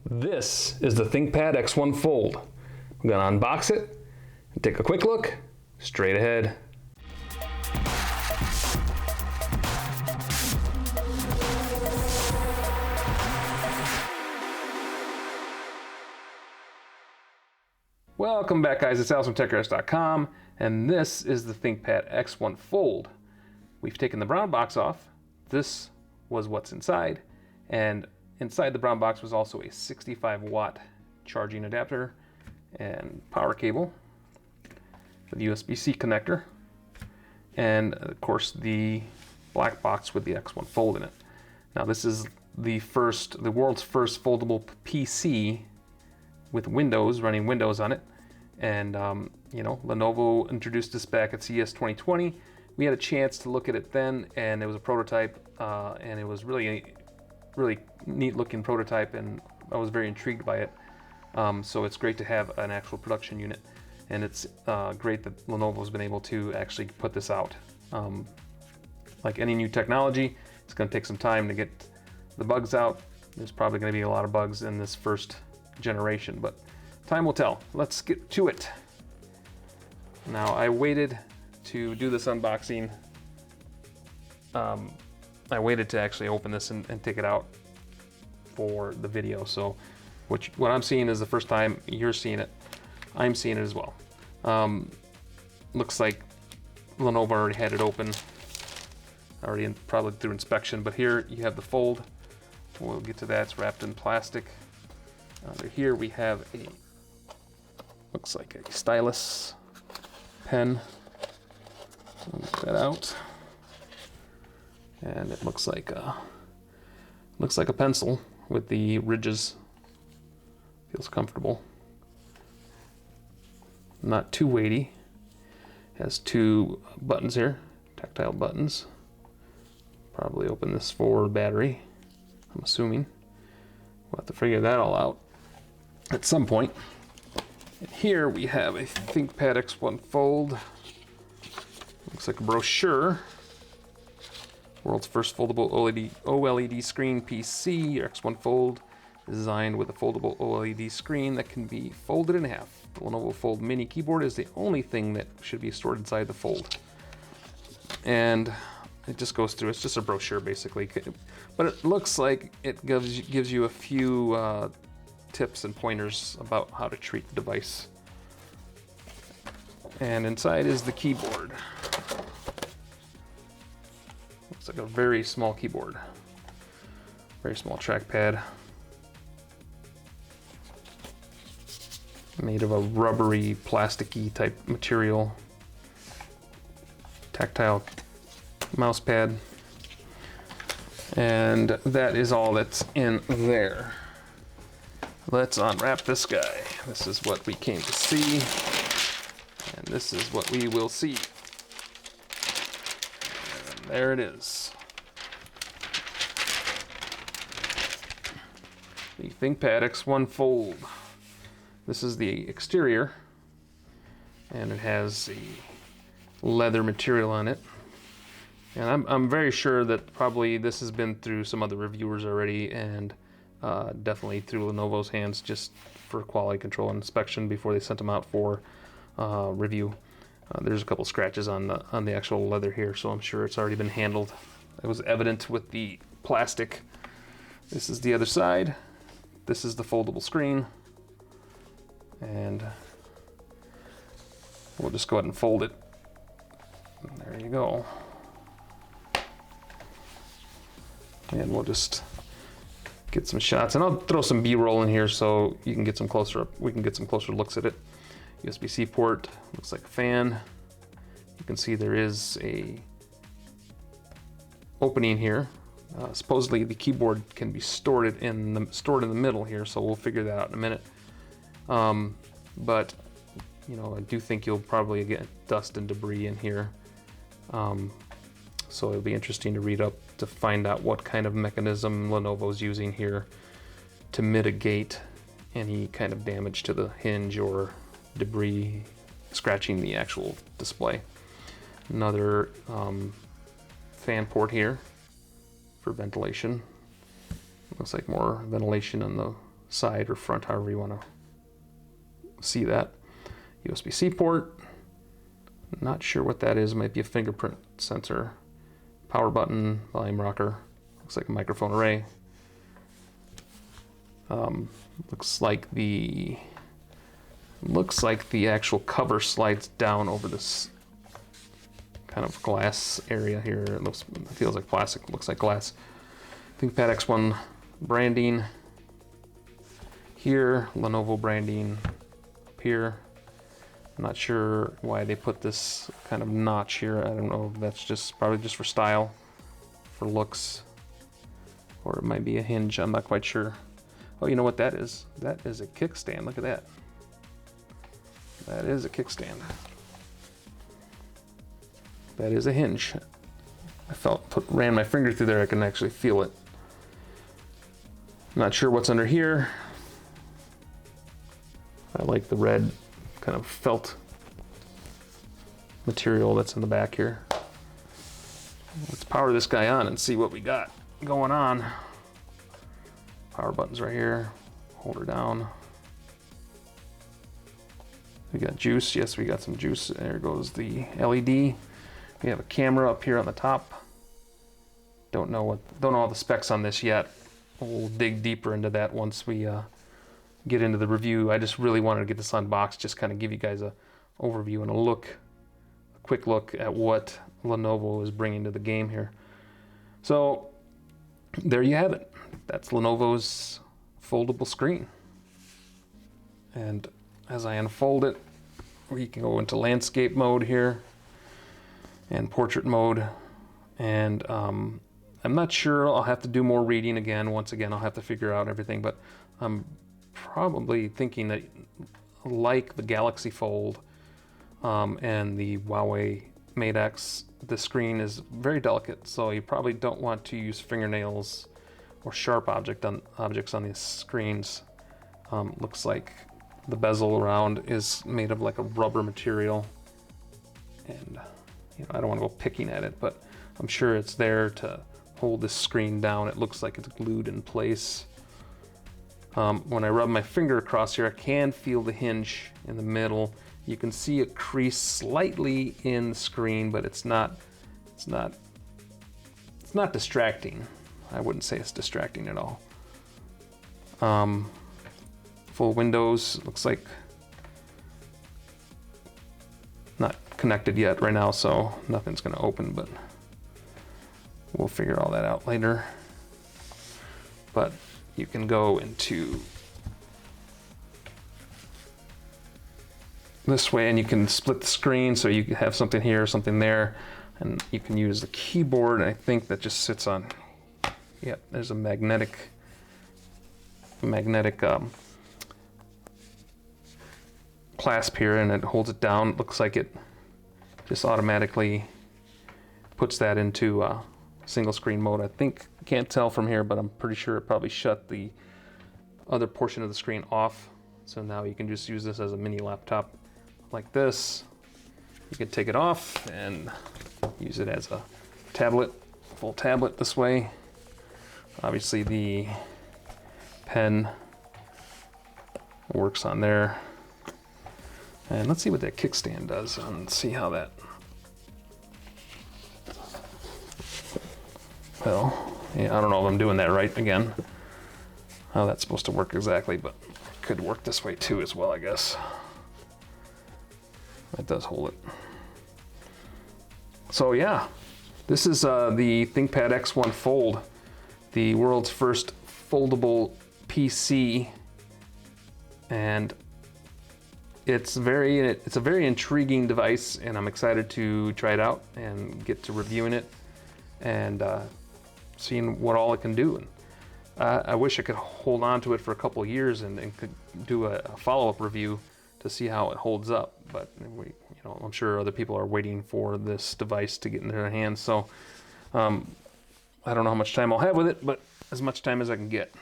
This is the ThinkPad X1 Fold. I'm going to unbox it and take a quick look straight ahead. Welcome back, guys. It's Alex from Techaeris.com, and this is the ThinkPad X1 Fold. We've taken the brown box off. This was what's inside, and inside the brown box was also a 65-watt charging adapter and power cable, the USB-C connector, and of course the black box with the X1 Fold in it. Now this is the world's first foldable PC with Windows, running Windows on it. And Lenovo introduced this back at CES 2020. We had a chance to look at it then, and it was a prototype, and it was really neat looking prototype, and I was very intrigued by it. So it's great to have an actual production unit, and it's great that Lenovo's been able to actually put this out. Like any new technology, it's going to take some time to get the bugs out. There's probably going to be a lot of bugs in this first generation, but time will tell. Let's get to it. Now, I waited to do this unboxing. I waited to actually open this and take it out for the video. So what I'm seeing is the first time you're seeing it. I'm seeing it as well. Looks like Lenovo already had it open, probably through inspection, but here you have the Fold. We'll get to that. It's wrapped in plastic. Under here we have looks like a stylus pen. Get that out, and it looks like a pencil with the ridges. Feels comfortable. Not too weighty. Has two buttons here, tactile buttons. Probably open this for battery, I'm assuming. We'll have to figure that all out at some point. And here we have a ThinkPad X1 Fold. Looks like a brochure. World's first foldable OLED screen PC. Your X1 Fold is designed with a foldable OLED screen that can be folded in half. The Lenovo Fold Mini keyboard is the only thing that should be stored inside the Fold. And it just goes through. It's just a brochure, basically. But it looks like it gives you a few tips and pointers about how to treat the device. And inside is the keyboard. Looks like a very small keyboard. Very small trackpad. Made of a rubbery, plasticky type material. Tactile mouse pad. And that is all that's in there. Let's unwrap this guy. This is what we came to see, and this is what we will see. And there it is. The ThinkPad X1 Fold. This is the exterior, and it has a leather material on it. And I'm very sure that probably this has been through some other reviewers already, and definitely through Lenovo's hands, just for quality control and inspection before they sent them out for review. There's a couple scratches on the actual leather here, so I'm sure it's already been handled. It was evident with the plastic. This is the other side. This is the foldable screen, and we'll just go ahead and fold it. And there you go. And we'll just get some shots, and I'll throw some B-roll in here so you can get some we can get some closer looks at it. USB-C port, looks like a fan. You can see there is a opening here. Supposedly the keyboard can be stored in the middle here, so we'll figure that out in a minute. But I do think you'll probably get dust and debris in here. So it'll be interesting to read up to find out what kind of mechanism Lenovo's using here to mitigate any kind of damage to the hinge or debris scratching the actual display. Another fan port here for ventilation. Looks like more ventilation on the side or front, however you want to see that. USB-C port. Not sure what that is. It might be a fingerprint sensor. Power button, volume rocker. Looks like a microphone array. Looks like the actual cover slides down over this kind of glass area here. It feels like plastic. Looks like glass. ThinkPad X1 branding here. Lenovo branding up here. I'm not sure why they put this kind of notch here. I don't know if that's probably just for style, for looks, or it might be a hinge. I'm not quite sure. Oh, you know what that is? That is a kickstand. Look at that. That is a kickstand. That is a hinge. I ran my finger through there, I can actually feel it. Not sure what's under here. I like the red kind of felt material that's in the back here. Let's power this guy on and see what we got going on. Power buttons right here. Hold her down. We got juice. Yes, we got some juice. There goes the LED. We have a camera up here on the top. Don't know all the specs on this yet. We'll dig deeper into that once we get into the review. I just really wanted to get this unboxed, just kind of give you guys a overview and a quick look at what Lenovo is bringing to the game here. So there you have it. That's Lenovo's foldable screen. And as I unfold it, we can go into landscape mode here and portrait mode. And I'm not sure. I'll have to do more reading again. Once again, I'll have to figure out everything, but I'm probably thinking that, like the Galaxy Fold and the Huawei Mate X, the screen is very delicate, so you probably don't want to use fingernails or sharp objects on these screens. Looks like the bezel around is made of like a rubber material, and I don't want to go picking at it, but I'm sure it's there to hold this screen down. It looks like it's glued in place. When I rub my finger across here, I can feel the hinge in the middle. You can see a crease slightly in the screen, but it's not distracting. I wouldn't say it's distracting at all. Full windows, looks like not connected yet right now, so nothing's gonna open, but we'll figure all that out later. But you can go into this way and you can split the screen, so you can have something here, something there, and you can use the keyboard. And I think that just sits on, yeah, there's a magnetic clasp here, and it holds it down. It looks like it just automatically puts that into single screen mode. I think, can't tell from here, but I'm pretty sure it probably shut the other portion of the screen off. So now you can just use this as a mini laptop like this. You can take it off and use it as a tablet, full tablet this way. Obviously the pen works on there. And let's see what that kickstand does and see how that, well, yeah, I don't know if I'm doing that right again, how that's supposed to work exactly, but it could work this way too as well, I guess. That does hold it. So yeah, this is the ThinkPad X1 Fold, the world's first foldable PC, and it's a very intriguing device, and I'm excited to try it out and get to reviewing it and seeing what all it can do. And I wish I could hold on to it for a couple of years and could do a follow-up review to see how it holds up. But I'm sure other people are waiting for this device to get in their hands. So I don't know how much time I'll have with it, but as much time as I can get.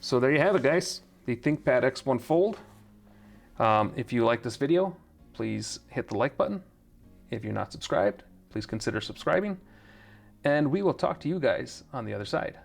So there you have it, guys. The ThinkPad X1 Fold. If you like this video, please hit the like button. If you're not subscribed, please consider subscribing. And we will talk to you guys on the other side.